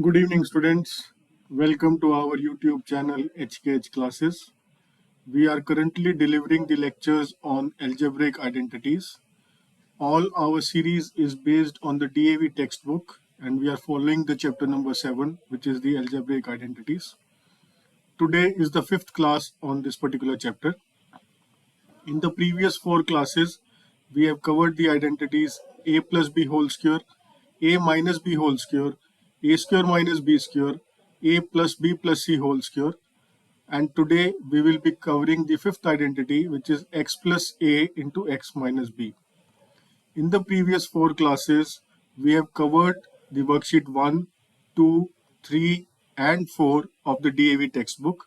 Good evening, students. Welcome to our YouTube channel HKH Classes. We are currently delivering the lectures on algebraic identities. All our series is based on the DAV textbook, and we are following the chapter number 7, which is the algebraic identities. Today is the fifth class on this particular chapter. In the previous four classes, we have covered the identities a plus b whole square, a minus b whole square, a square minus b square, a plus b plus c whole square. And today we will be covering the fifth identity, which is x plus a into x minus b. In the previous four classes, we have covered the worksheet 1, 2, 3, and 4 of the DAV textbook.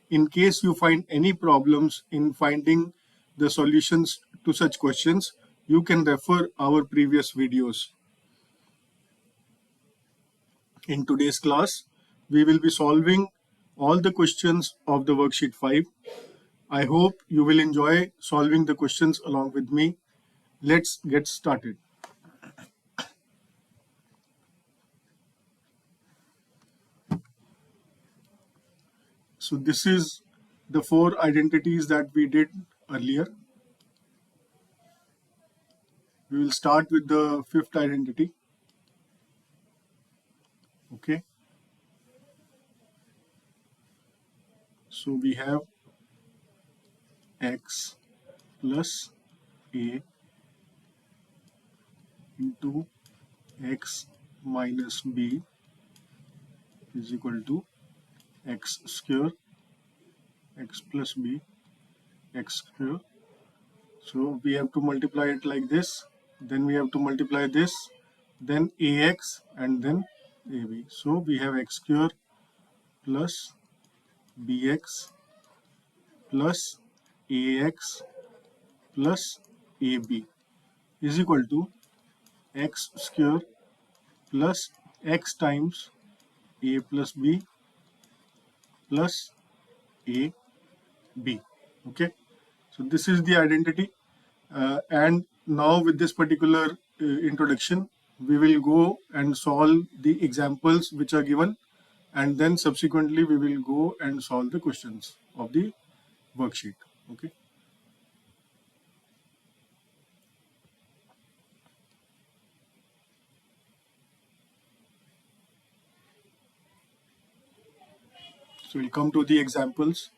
In case you find any problems in finding the solutions to such questions, you can refer our previous videos. In today's class, we will be solving all the questions of the worksheet 5. I hope you will enjoy solving the questions along with me. Let's get started. So this is the four identities that we did earlier. We will start with the fifth identity. Okay. So we have x plus a into x minus b is equal to x square, x plus b, x square. So we have to multiply it like this, then we have to multiply this, then ax and then ab. So we have x square plus bx plus ax plus ab is equal to x square plus x times a plus b plus a b. Okay, so this is the identity, and now with this particular introduction, we will go and solve the examples which are given, and then subsequently we will go and solve the questions of the worksheet. Okay. So we'll come to the examples.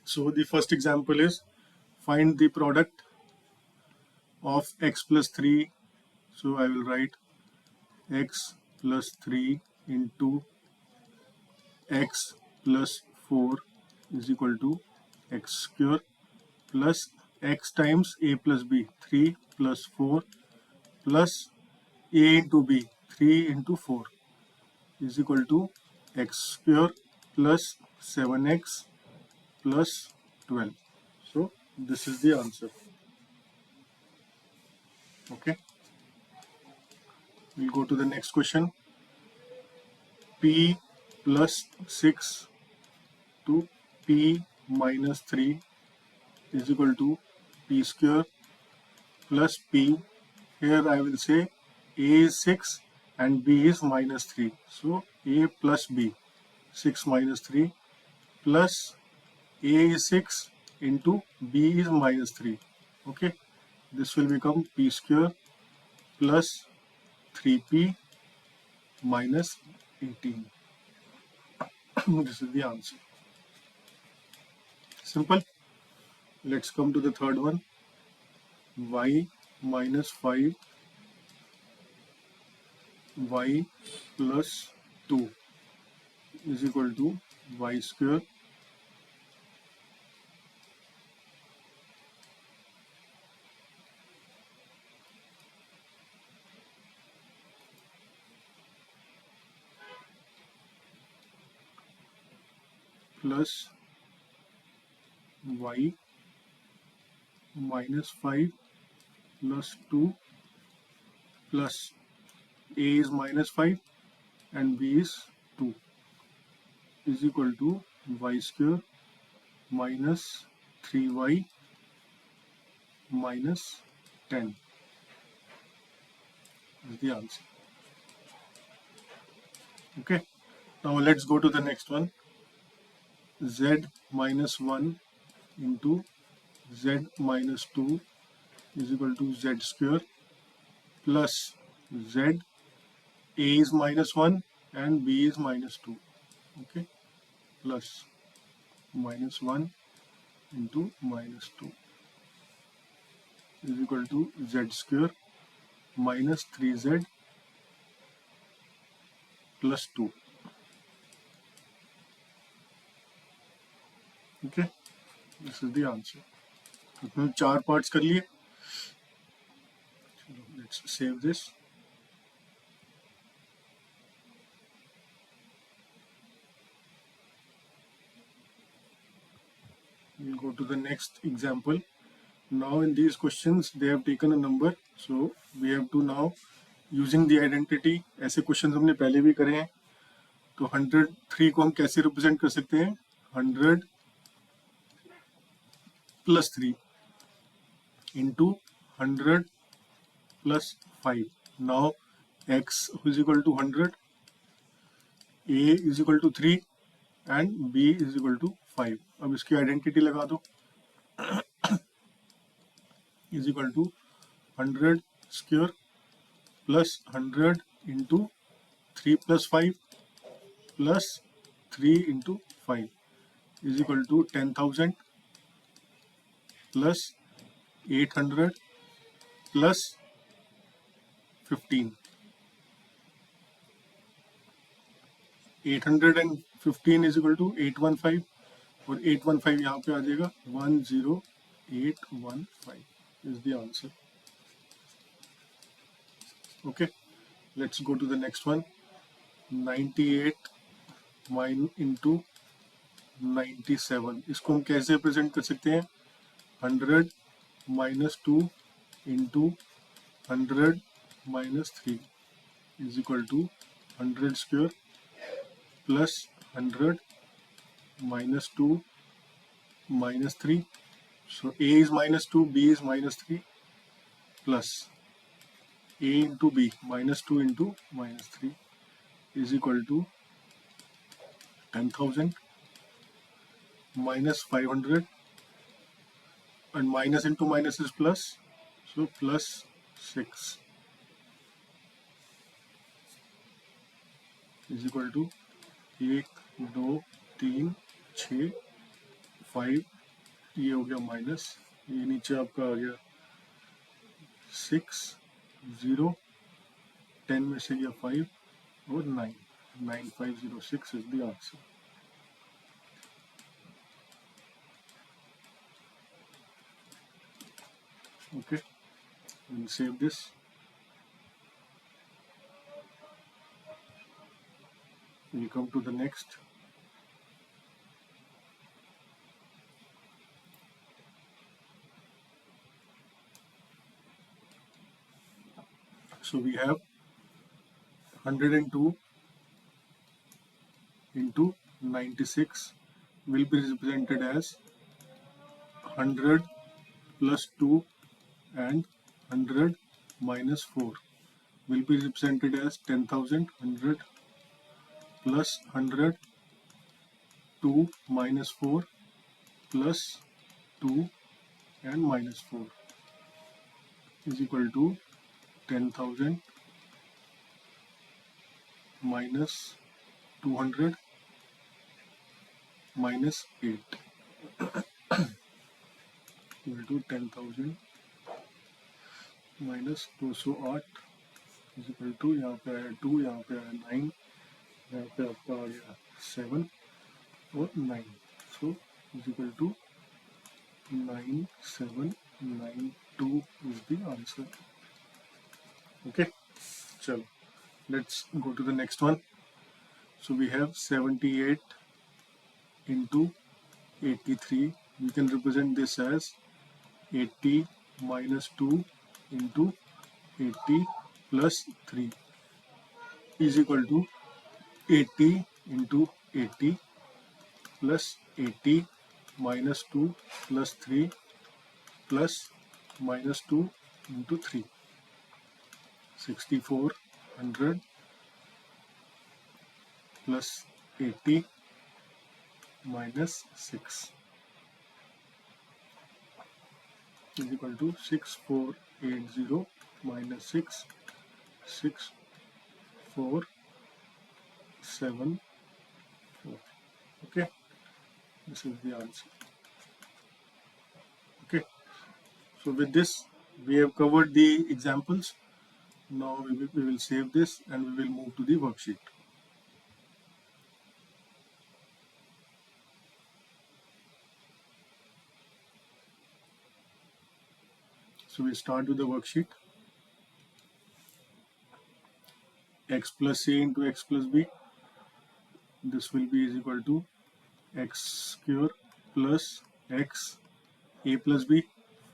So the first example is find the product of x plus 3. So I will write x plus 3 into x plus 4 is equal to x square plus x times a plus b, 3 plus 4 plus a into b, 3 into 4 is equal to x square plus 7x plus 12. So this is the answer. Okay. We'll go to the next question. P plus 6 to P minus 3 is equal to P square plus P. Here I will say A is 6 and B is minus 3. So A plus B, 6 minus 3 plus A is 6 into B is minus 3. Okay. This will become P square plus 3P minus 18. This is the answer. Simple. Let's come to the third one. Y minus 5 y plus 2 is equal to y square plus y minus 5 plus 2 plus a is minus 5 and b is 2 is equal to y square minus 3y minus 10. is the answer. Okay, now let's go to the next one. Z minus 1 into Z minus 2 is equal to Z square plus Z. A is minus 1 and B is minus 2. Okay, plus minus 1 into minus 2 is equal to Z square minus 3Z plus 2. Okay, this is the answer. इसमें 4 parts कर लिए. Let's save this. We'll go to the next example. Now in these questions they have taken a number, so we have to now using the identity. ऐसे questions हमने पहले भी करे हैं. तो 103 को हम कैसे रिप्रेजेंट कर सकते हैं? 100 plus 3 into 100 plus 5. Now x is equal to 100, a is equal to 3 and b is equal to 5. अब इसकी आइडेंटिटी लगा दो. is equal to 100 square plus 100 into 3 plus 5 plus 3 into 5 is equal to 10,000 plus 800 plus 15. 815 is equal to 815 और 815 यहाँ पे आ जाएगा 10815 is the answer. Okay, let's go to the next one. 98 into 97. इसको हम कैसे प्रेजेंट कर सकते हैं? 100 minus 2 into 100 minus 3 is equal to 100 square plus 100 minus 2 minus 3. So a is minus 2, b is minus 3 plus a into b minus 2 into minus 3 is equal to 10,000 minus 500 and minus into minus is plus, so plus 6 is equal to 1 2 3 6 5. ये हो गया minus, ये नीचे आपका आ गया 6 0 10 में से गया 5 और 9. 9506 is the answer. Okay, we'll save this. We come to the next. So we have 102 into 96 will be represented as 100 plus 2 and 100 minus 4 will be represented as 10,000. 100 plus 100, 2 minus 4 plus 2 and minus 4 is equal to 10,000 minus 200 minus 8 equal to 10,000 minus 208 is equal to, यहाँ पे आया 2, यहाँ पे आया 9, यहाँ पे आपका आ गया 7 और 9, so is equal to 9792 is the answer. Okay, chalo, let's go to the next one. So we have 78 into 83. We can represent this as 80 minus 2 into 80 plus 3 is equal to 80 into 80 plus 80 minus 2 plus 3 plus minus 2 into 3. 6400 plus 80 minus 6 is equal to 6480 minus 6, 6474. Okay, this is the answer. Okay, so with this we have covered the examples. Now we will save this and we will move to the worksheet. So we start with the worksheet. X plus a into x plus b. This will be is equal to x square plus x a plus b,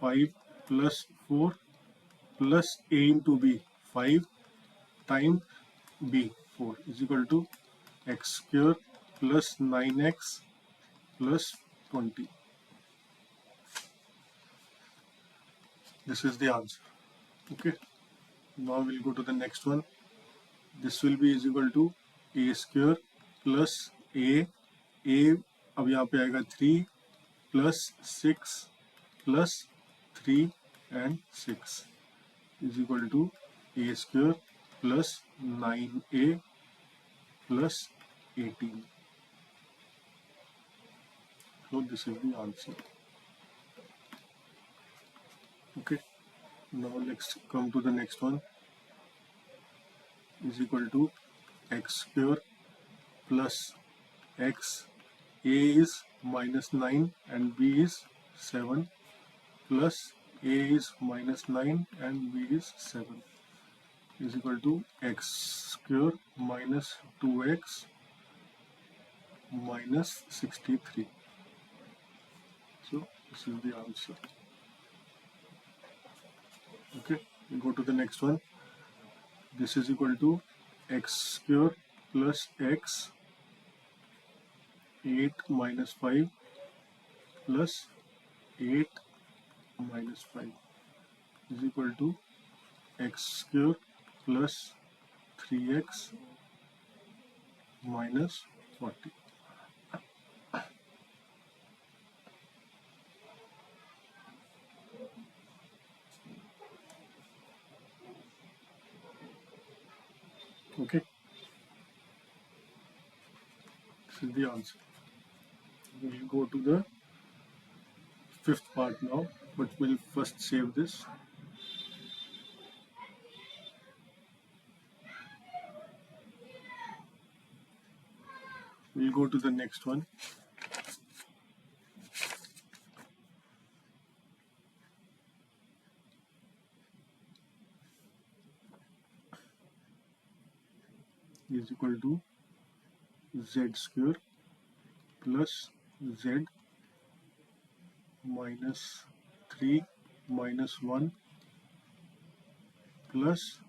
5 plus 4 plus a into b, 5 times b, 4 is equal to x square plus 9x plus 20. This is the answer. Okay, now we'll go to the next one. This will be is equal to a square plus a अब यहाँ पे आएगा 3 plus 6 plus 3 and 6 is equal to a square plus 9a plus 18. So this is the answer. Okay, now let's come to the next one. Is equal to x square plus x, a is minus 9 and b is 7 plus a is minus 9 and b is 7 is equal to x square minus 2x minus 63. So this is the answer. Okay, we go to the next one. This is equal to x square plus x 8 minus 5 plus 8 minus 5 is equal to x square plus 3x minus 40. Okay, this is the answer. We'll go to the fifth part now, but we'll first save this. We'll go to the next one. Is equal to z square plus z minus 3 minus 1 plus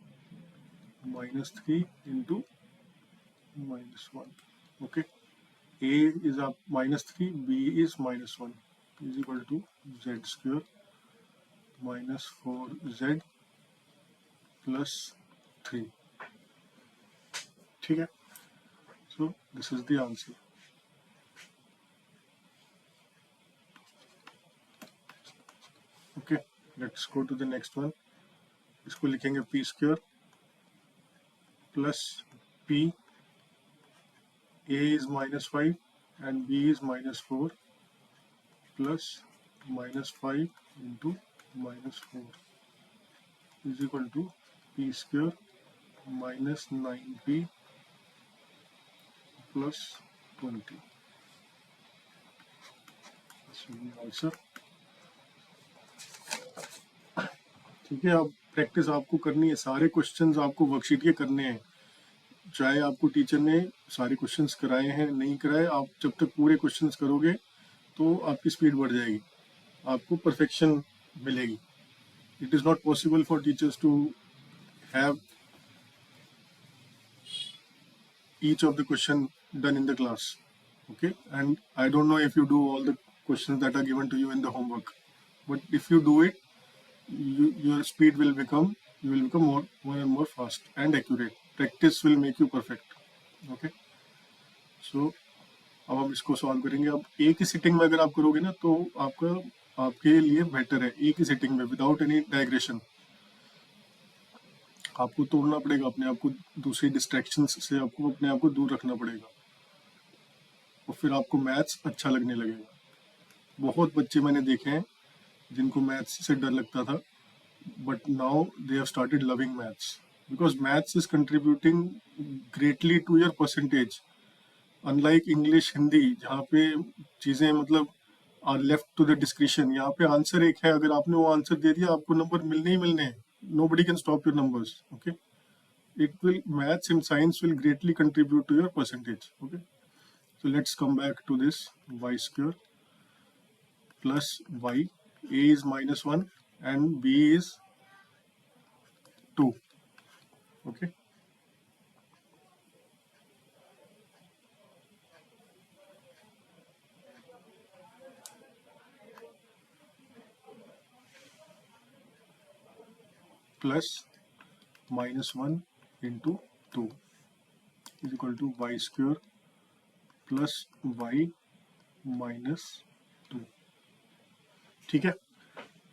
minus 3 into minus 1. Okay, a is up minus 3, b is minus 1 is equal to z square minus 4z plus 3. ठीक है, so this is the answer. Okay, let's go to the next one. इसको लिखेंगे p square plus p, a is minus 5 and b is minus 4 plus minus 5 into minus 4 is equal to p square minus 9p plus 20. This will be answer. ठीक है, अब practice आपको करनी है. सारे questions आपको वर्कशीट के करने हैं. चाहे आपको टीचर ने सारे क्वेश्चंस कराए हैं नहीं कराए, आप जब तक पूरे क्वेश्चंस करोगे तो आपकी स्पीड बढ़ जाएगी, आपको परफेक्शन मिलेगी. It is not possible for teachers to have each of the question done in the class. Okay, and I don't know if you do all the questions that are given to you in the homework, but if you do it, your speed will become, you will become more and more fast and accurate. Practice will make you perfect. Okay, so अब हम इसको solve करेंगे. अब एक ही sitting में अगर आप करोगे ना तो आपका आपके लिए बेटर है, एक ही सिटिंग में विदाउट एनी डाइग्रेशन. आपको तोड़ना पड़ेगा अपने आप को, दूसरी डिस्ट्रैक्शंस से आपको अपने आप को दूर रखना पड़ेगा, और फिर आपको मैथ्स अच्छा लगने लगेगा. बहुत बच्चे मैंने देखे हैं जिनको मैथ्स से डर लगता था, but now they have started loving maths because maths is contributing greatly to your percentage. Unlike English, Hindi, जहाँ पे चीज़ें मतलब are left to the discretion, यहाँ पे आंसर एक है, अगर आपने वो आंसर दे दिया आपको नंबर मिलने ही मिलने हैं. Nobody can stop your numbers. Okay, it will, maths and science will greatly contribute to your percentage. Okay, so let's come back to this. Y square plus y, a is -1 and b is 2. Okay, plus -1 into 2 is equal to y square plus y minus 2. ठीक है,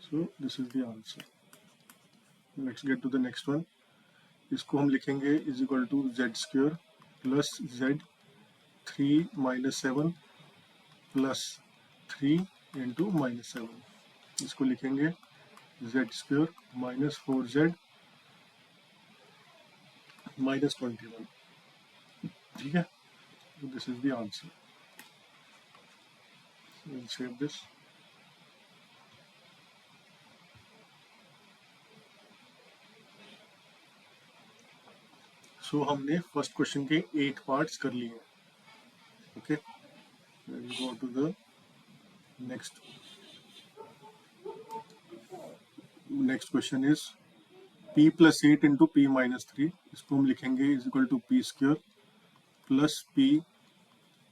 so this is the answer. Let's get to the next one. इसको हम लिखेंगे is equal to z square plus z 3 minus 7 plus 3 into -7. इसको लिखेंगे z square minus 4z minus 21. ठीक है, so this is the answer. We'll save this. सो हमने first question के 8 parts कर लिए. Okay, go to the next. Next question is p plus 8 into P minus 3. इसको हम लिखेंगे is equal to P square plus P,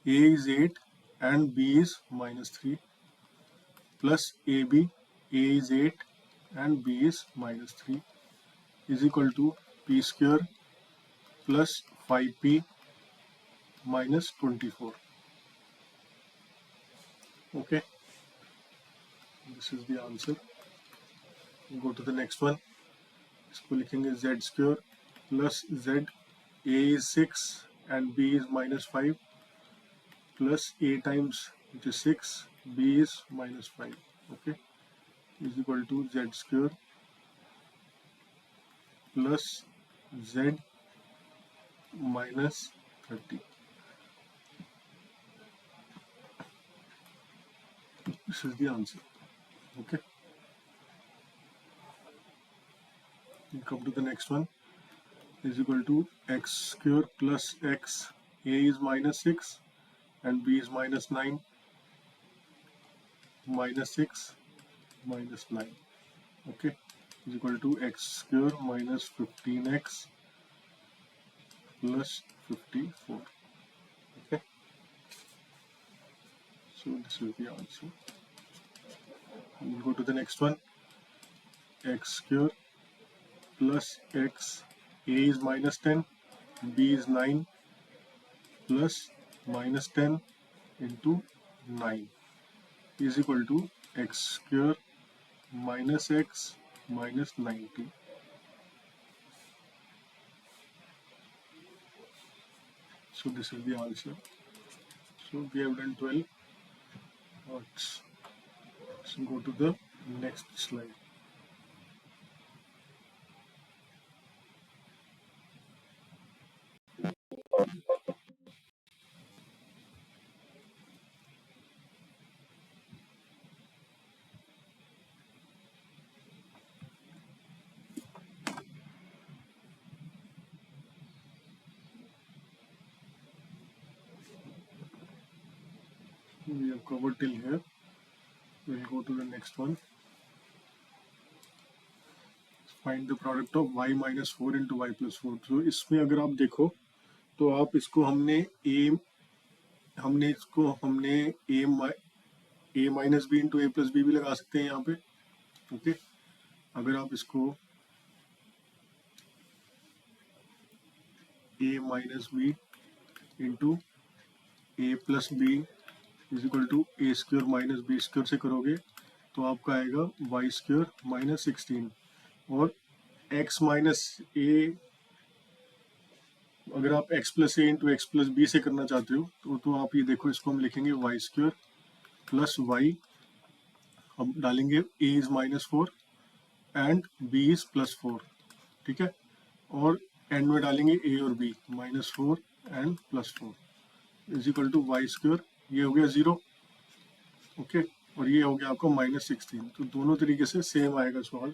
a is 8 and b is -3 plus A B, a is 8 and b is -3 is equal to P square plus 5p minus 24. Okay, this is the answer. We'll go to the next one. इसको लिखेंगे z square plus z, a is 6 and b is -5 plus a times which is 6, b is -5. Okay, is equal to z square plus z minus 30. This is the answer. Okay, we come to the next one. Is equal to x square plus x, a is -6 and b is -9, -6 -9. Okay, is equal to x square minus 15x plus 54. Okay, so this is the answer. We'll go to the next one. X square plus x, a is -10, b is 9 plus -10 into 9 is equal to x square minus x minus 90. So this is the answer. So we have done 12. Let's go to the next slide. We have covered till here. We'll go to the next one. Find the product of y minus 4 into y plus 4. तो इसमें अगर आप देखो तो आप इसको हमने a minus B into a plus B भी लगा सकते हैं यहाँ पे. ओके, अगर आप इसको a minus B into A plus B is equal to A square minus B square से करोगे तो आपका आएगा वाई स्क्वायर माइनस 16, और x माइनस ए, अगर आप x प्लस ए इंटू एक्स प्लस बी से करना चाहते हो तो आप ये देखो, इसको हम लिखेंगे वाई स्क्वायर प्लस वाई, अब डालेंगे a is -4 and b is +4, ठीक है, और एंड में डालेंगे a और b -4 and +4 is equal to Y square, ये हो गया 0, ओके, और ये हो गया आपका -16। तो दोनों तरीके से सेम आएगा सवाल।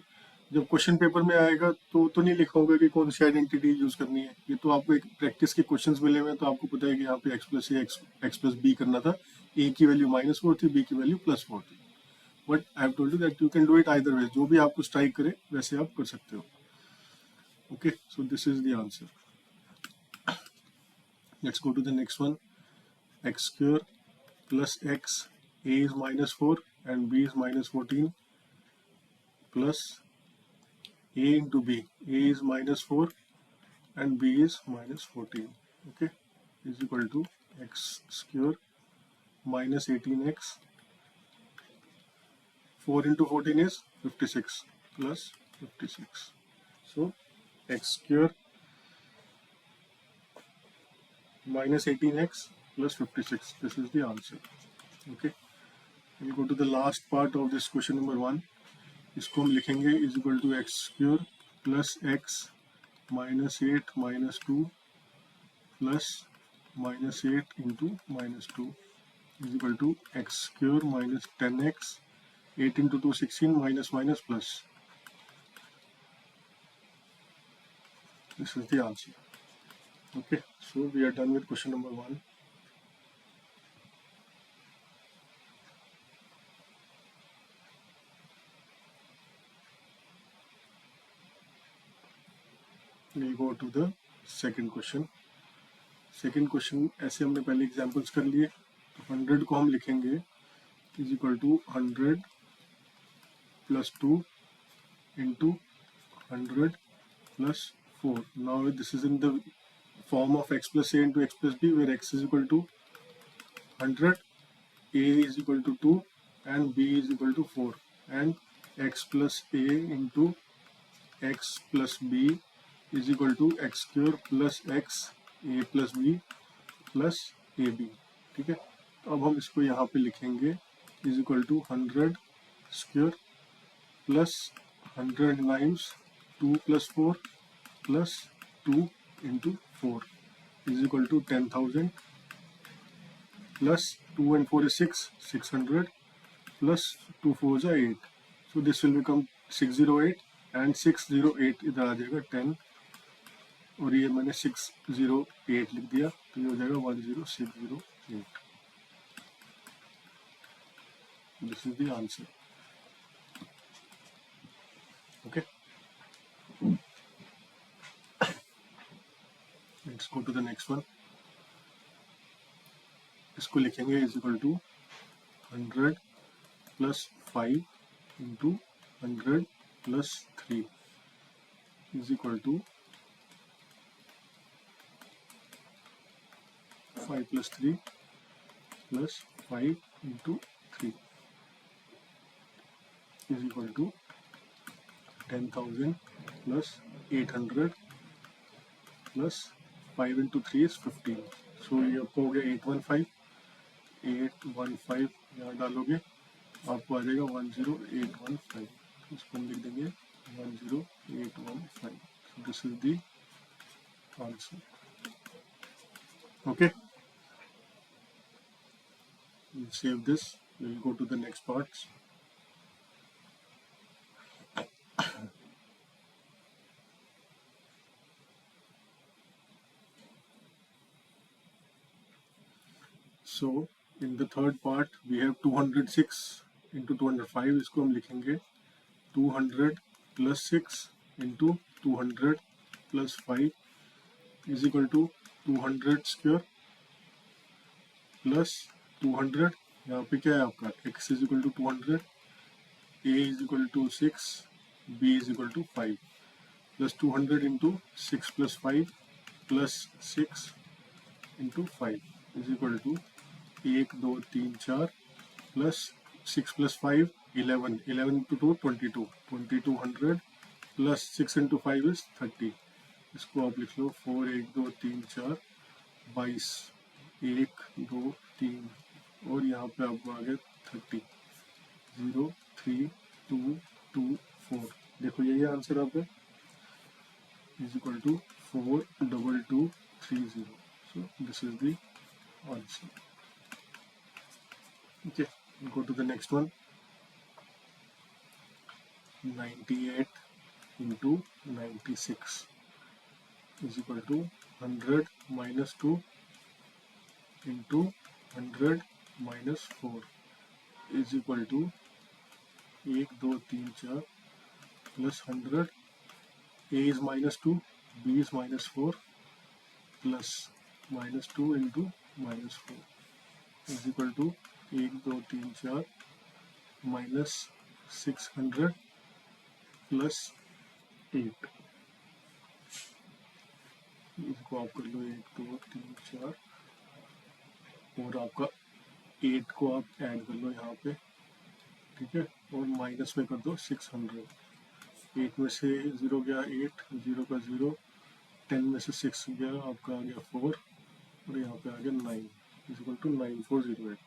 जब क्वेश्चन पेपर में आएगा तो नहीं लिखा होगा कि कौन सी आइडेंटिटी यूज करनी है, ये तो आपको एक प्रैक्टिस के क्वेश्चंस मिले हुए हैं, तो आपको पता है कि यहाँ पे x प्लस ए एक्स प्लस बी करना था, a की वैल्यू -4 थी, b की वैल्यू +4 थी, but I have told you that you can do it either way, जो भी आपको स्ट्राइक करे वैसे आप कर सकते हो। Okay, so this is the answer. Let's go to the next one. X square plus X, a is -4 and b is -14 plus a into b, a is -4 and b is -14, okay, is equal to x square minus 18x, 4 into 14 is 56 plus 56. So x square minus 18x plus 56, this is the answer. Okay, we'll go to the last part of this question number 1. इसको हम लिखेंगे is equal to X square plus X -8 -2 plus -8 into -2 is equal to X square minus 10x, 8 into 2 16 minus minus plus, this is the answer. Okay, so we are done with question number 1। we'll go to the second question. Second question ऐसे हमने पहले examples कर लिए, तो 100 को हम लिखेंगे is equal to 100 plus 2 into 100 plus 4. Now this is in the form of x plus a into x plus b, where x is equal to 100, a is equal to 2 and b is equal to 4, and x plus a into x plus b is equal to x square plus x a plus b plus A B, ठीक है। तो अब हम इसको यहाँ पे लिखेंगे is equal to 100 square plus 100 times 2 plus 4 plus 2 into 4 is equal to 10,000 plus 2 and 4 is 6, 600 plus 2 4 is 8, so this will become 608 and 608 इधर आ जाएगा 10, और ये मैंने 608 लिख दिया, तो ये हो जाएगा 10608। This is the answer. Okay, let's go to the next one. इसको लिखेंगे is equal to 100 plus 5 into 100 plus 3 is equal to 5 plus 3 plus 5 into 3 is equal to 10,000 plus 800 plus 5 into 3 is 15. So ये आपको हो गया 815 यहाँ डालोगे आपको आ जाएगा 10815, इसको हम लिख देंगे 10815. So this is the answer. Okay. We'll save this, we'll go to the next parts. So in the third part we have 206 into 205, इसको हम लिखेंगे 200 plus 6 into 200 plus 5 is equal to 200 square plus 200, यहाँ पे क्या है आपका x is equal to 200, a is equal to 6, b is equal to 5 plus 200 into 6 plus 5 plus 6 into 5 is equal to 1 2 3 4 plus 6 plus 5 11 11 into 2 22 2200 plus 6 into 5 is 30. इसको आप लिख लो 4 1 2 3 4 22 1 2 3 और यहाँ पे आपको आ गया 30 0 3 2 2 4. देखो यही आंसर आप है is equal to 42230. So this is the answer. Okay, go to the next one. 98 into 96 is equal to 100 minus 2 into 100 minus 4 is equal to 1 2 3 4 plus 100. A is minus 2, B is minus 4 plus minus 2 into minus 4 is equal to 1 2 3 4 minus 600 plus 8. इसको आप कर लो 1 2 3 4 और आपका 8 को आप add कर लो यहाँ पे, ठीक है, और माइनस में कर दो 600. 8 में से 0 गया 8, 0 का 0, 10 में से 6 गया आपका आ गया 4 और यहाँ पे आ गया 9 is equal to 9408.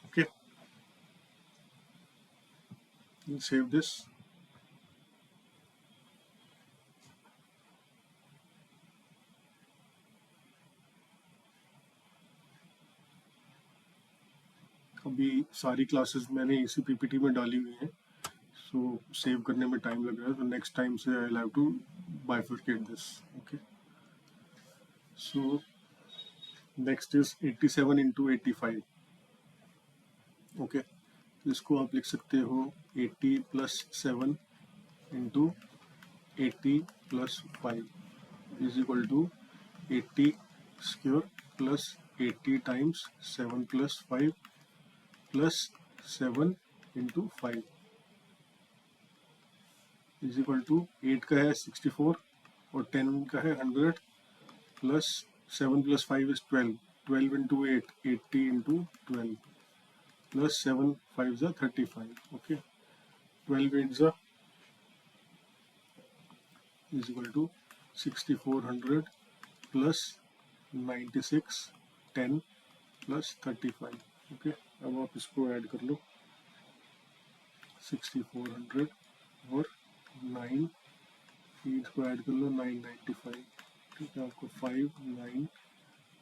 Okay, we'll save this. अभी सारी क्लासेस मैंने इसी पीपीटी में डाली हुई हैं, सो सेव करने में टाइम लग रहा है, तो नेक्स्ट टाइम से I have to bifurcate this. Okay, so next is 87 into 85. Okay, इसको आप लिख सकते हो 80 plus 7 into 80 plus 5 is equal to 80 square plus 80 times 7 plus 5 plus 7 into 5 is equal to 8 का है 64 और 10 का है 100 plus 7 plus 5 is 12. 12 into 8 80 into 12 plus 7 5 is 35. Okay, 12 8 is equal to 6400 plus 96 10 plus 35. Okay, अब आप इसको ऐड कर लो 6400 और 9 इसको ऐड कर लो 995. ठीक है, आपको 5 9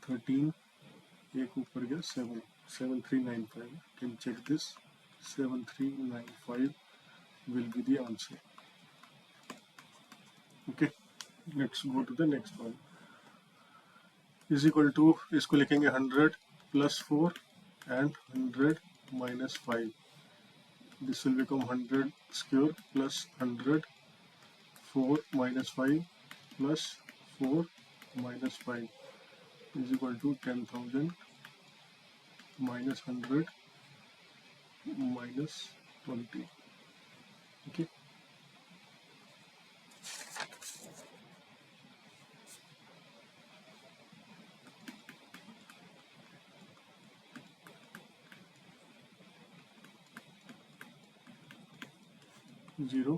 13 एक ऊपर गया 7 7395. Can check this. 7395 will be the answer. Okay, let's go to the next one. Is equal to, इसको लिखेंगे 100 plus 4 and 100 minus 5. This will become 100 square plus 100, 4 minus 5 plus 4 minus 5 is equal to 10,000 minus 100 minus 20. Okay. Zero,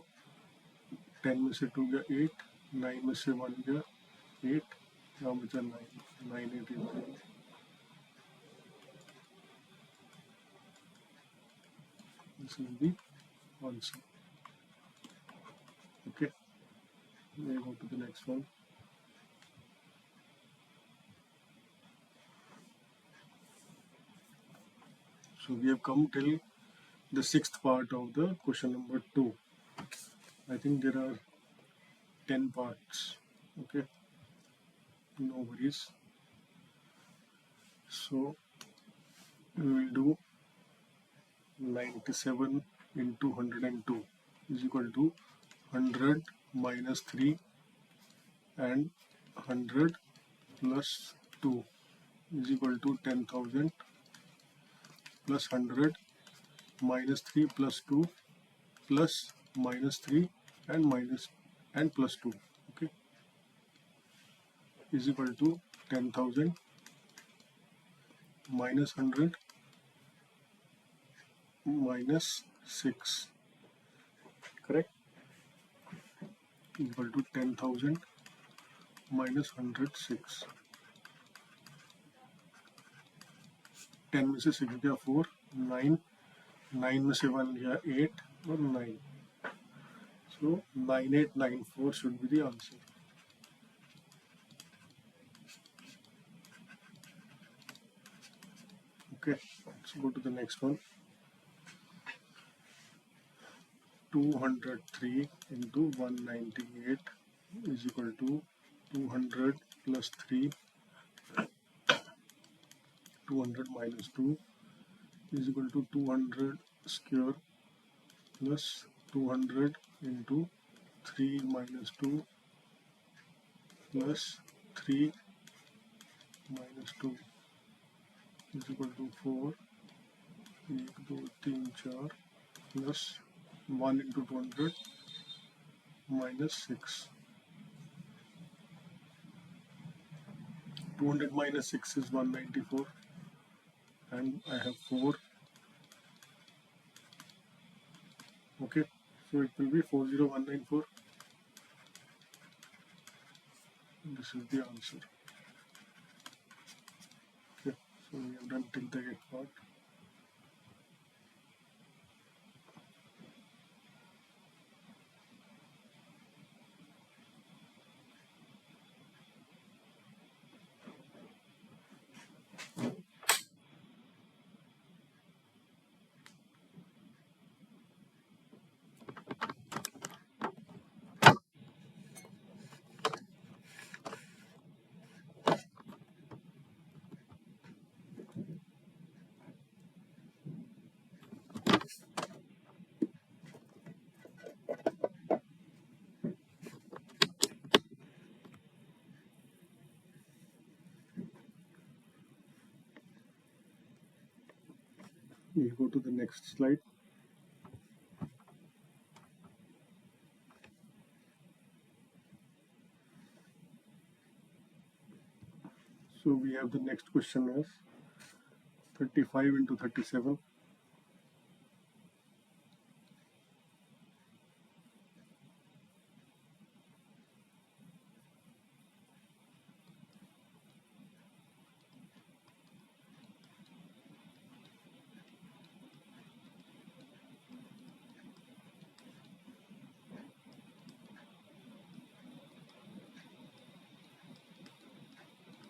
10 में से 2 गया 8, 9 में से 1 गया 8, यहाँ बचा 9, 989. This is the answer. Okay, we go to the next one. So we have come till the sixth part of the question number 2. I think there are 10 parts. Okay, no worries. So we will do 97 into 102 is equal to 100 minus 3 and 100 plus 2 is equal to 10,000 plus 100 minus 3 plus 2 plus minus 3 and minus and plus 2, okay, is equal to 10,000 minus 100 minus 6, correct, equal to 10,000 minus 106. 10 में से 6 गया 4, 9, 9 में से 1 गया 8 और 9. So 9894 should be the answer. Okay, let's go to the next one. 203 into 198 is equal to 200 plus 3, 200 minus 2 is equal to 200 square plus 200 into 3 minus 2 plus 3 minus 2 is equal to 4, 1, 2, 3, 4 plus 1 into 200 minus 6. 200 minus 6 is 194 and I have 4. Okay, so it will be 40194. This is the answer. Okay, so we have done till the get part. We go to the next slide. So we have the next question as 35 into 37.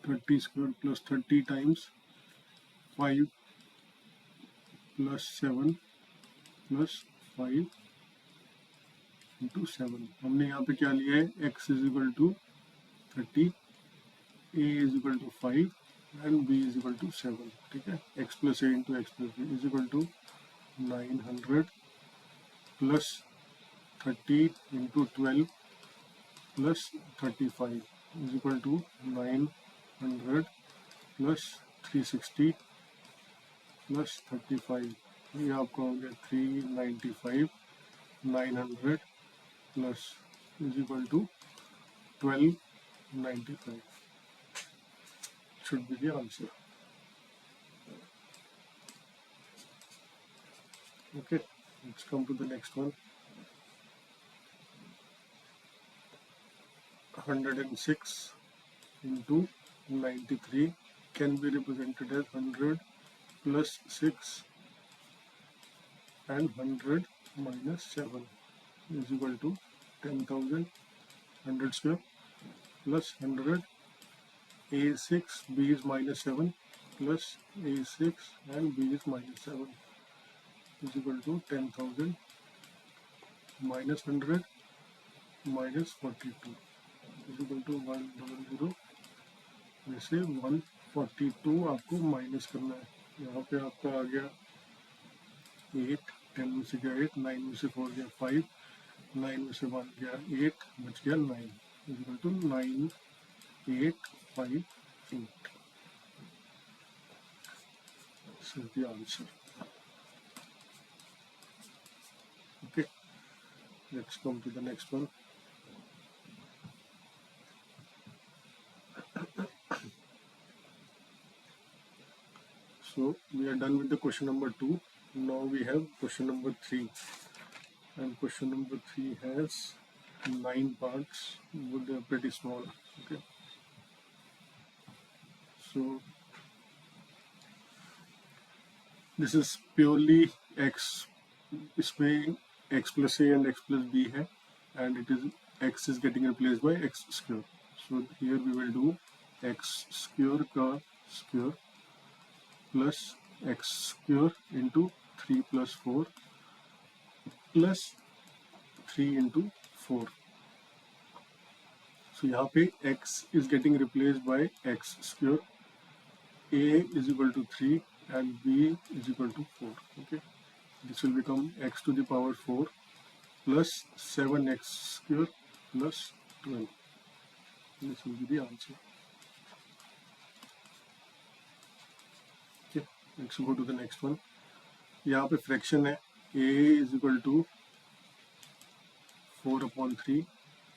Thirty squared plus 30 times 5 plus 7 plus 5 into 7. हमने यहाँ पे क्या लिया है, x is equal to 30, a is equal to 5 and b is equal to 7. ठीक है, x plus a into x plus b is equal to 900 plus 30 into 12 plus 35 is equal to 900 plus 360 plus 35. ये आपका हो गया 395. 900 plus is equal to 1295 should be the answer. Okay, let's come to the next one. 106 into 93 can be represented as 100 plus 6 and 100 minus 7 is equal to 10,000. 100 square plus 100, a6, b is minus 7 plus a6 and b is minus 7 is equal to 10,000 minus 100 minus 42 is equal to 100. वैसे 142 आपको minus करना है. यहाँ पे आपका आ गया 8, 10 में से गया 8, 9 में से 4 गया 5, 9 में से 1 गया 8, बच गया 9 is equal to 9858. This is the answer. Let's come to the next one. So we are done with the question number 2. Now we have question number 3, and question number 3 has 9 parts, but they are pretty small. Okay, so this is purely x, इसमें x plus a and x plus b है, and it is x is getting replaced by x square. So here we will do x square का square plus x square into 3 plus 4 plus 3 into 4. So यहाँ पे x is getting replaced by x square, a is equal to 3 and b is equal to 4. Okay, this will become x to the power 4 plus 7x square plus 12. This will be the answer. Okay, let's go to the next one. यहाँ पे fraction है a is equal to 4/3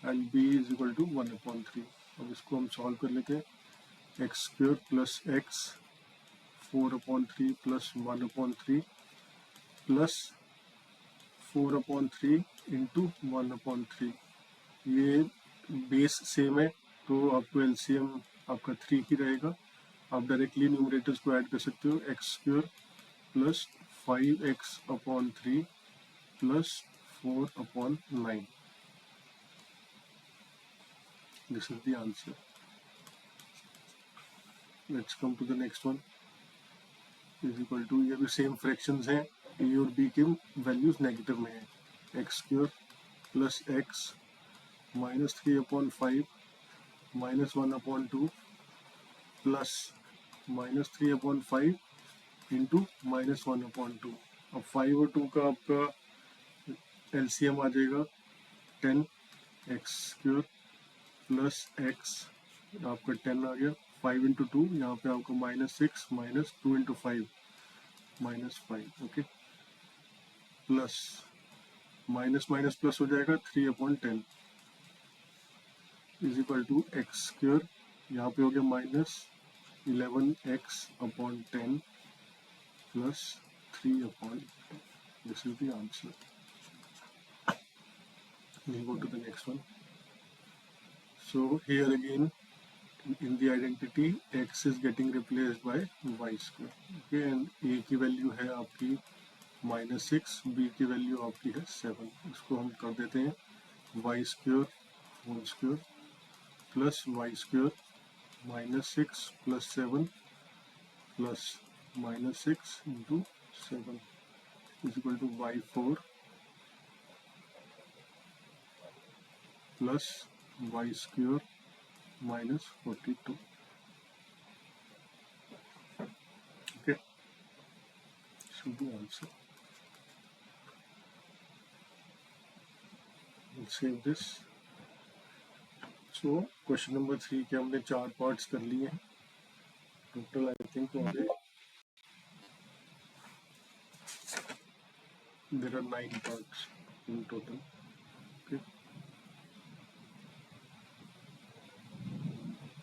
and b is equal to 1/3. अब इसको हम solve कर लेते हैं. x square plus x 4/3 plus 1/3 plus 4/3 into 1/3. ये बेस सेम है तो आपको एलसीएम आपका 3 ही रहेगा. आप डायरेक्टली न्यूमरेटर्स को ऐड कर सकते हो. X square plus 5x/3 plus 4/9. This is the answer. Let's come to the next one. Is equal to, ये भी सेम फ्रैक्शंस हैं, a और b के वैल्यूज नेगेटिव में है. X square plus x minus 3/5 minus 1/2 plus minus 3/5 into minus 1/2. अब 5 और 2 का आपका एलसीएम आ जाएगा 10. एक्स स्क्वायर प्लस एक्स आपका 10 आ गया. 5 इंटू 2 यहाँ पे आपका -6 minus 2 into 5 -5. Okay, plus minus minus plus हो जाएगा 3/10 is equal to X square. यहाँ पे हो गया -11x/10 plus 3/10. This is the answer. We'll go to the next one. So here again in the identity x is getting replaced by y square. Okay, and a की value है आपकी -6, b की value आपकी है 7. इसको हम कर देते हैं y square whole square plus y square -6 plus 7 plus -6 into 7 is equal to y4 plus y square -42. Okay, should be answer. We'll save this. So question number 3 के हमने 4 पार्ट्स कर लिए हैं. Total I think there are 9 parts in total. Okay,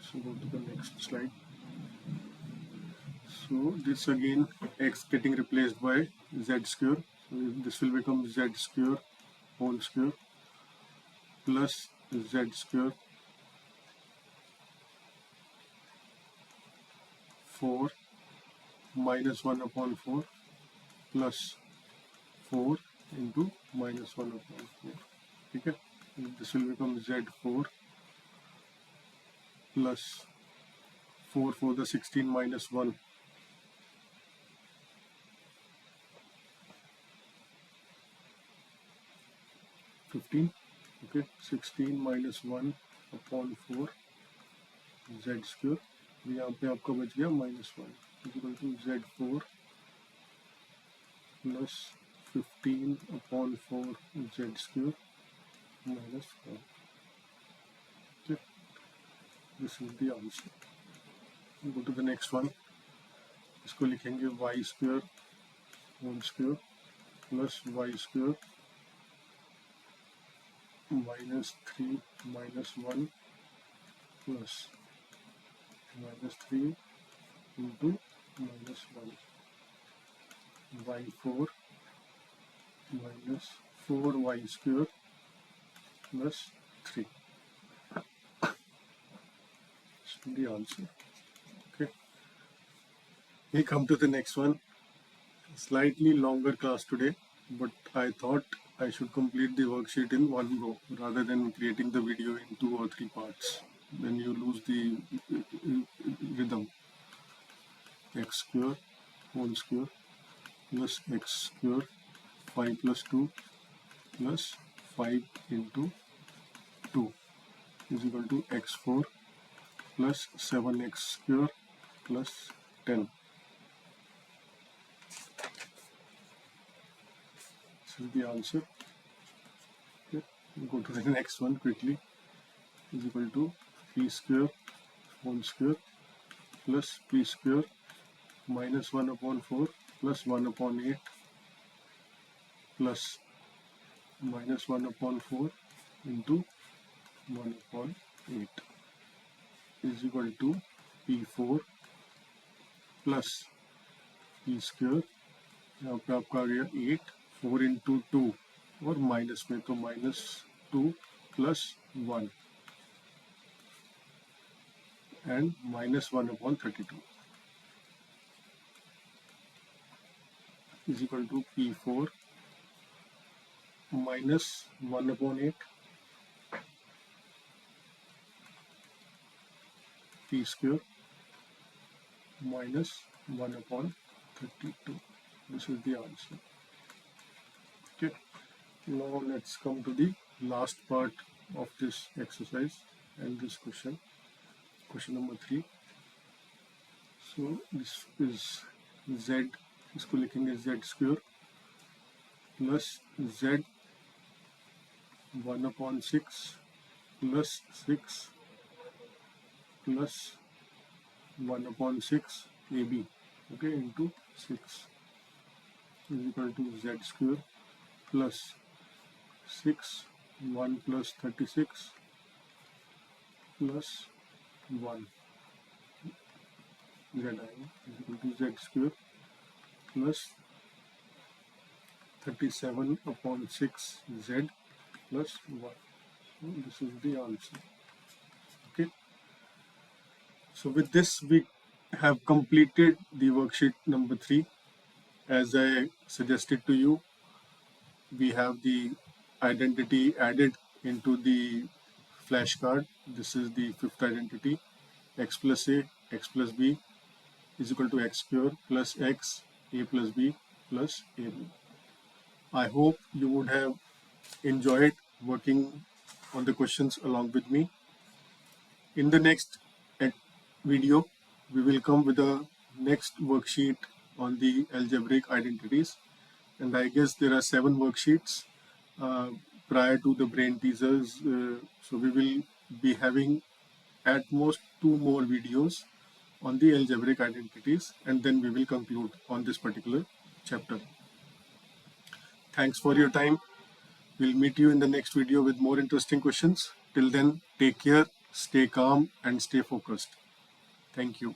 so go to the next slide. So this again x getting replaced by z square. So this will become z square whole square plus z square 4 minus 1/4 plus 4 into minus 1/4. ठीक है, this will become z4 plus 4 for the 16 minus 1 15. Okay, 16 minus 1/4 z square. यहाँ पे आपका बच गया -1 equal to z4 plus 15/4 z square -1. Okay, this is the answer. Go to the next one. इसको लिखेंगे y square whole square plus y square minus 3 minus 1 plus minus 3 into minus 1 y4 minus 4y square plus 3. This is the answer. Okay. We come to the next one. Slightly longer class today, but I thought I should complete the worksheet in one go rather than creating the video in 2 or 3 parts. Then you lose the rhythm. X square whole square plus x square 5 plus 2 plus 5 into 2 is equal to x4 plus 7x square plus 10. This is the answer. Okay. Go to the next one quickly. Is equal to p square whole square plus p square minus 1 upon 4 plus 1 upon 8 plus minus 1 upon 4 into 1 upon 8 is equal to p4 plus p square. यहाँ पे आपका आ गया 8 4 into 2 और minus में तो minus 2 plus 1 and minus 1 upon 32 is equal to p4 minus 1 upon 8 p square minus 1 upon 32. This is the answer. Okay. Now let's come to the last part of this exercise and this question. Question number 3. So this is z, इसको लिखेंगे z square plus z 1 upon 6 plus 6 plus 1 upon 6 ab, okay, into 6 is equal to z square plus 6 1 plus 36 plus 1 z is equal to z square plus 37 upon 6 z plus 1. So this is the answer. Okay. So with this we have completed the worksheet number 3. As I suggested to you, we have the identity added into the flashcard. This is the fifth identity. X plus a, x plus b is equal to x square plus x, a plus b plus ab. I hope you would have enjoyed working on the questions along with me. In the next video, we will come with the next worksheet on the algebraic identities, and I guess there are 7 worksheets prior to the brain teasers, so we will be having at most 2 more videos on the algebraic identities, and then we will conclude on this particular chapter. Thanks for your time. We'll meet you in the next video with more interesting questions. Till then, take care, stay calm, and stay focused. Thank you.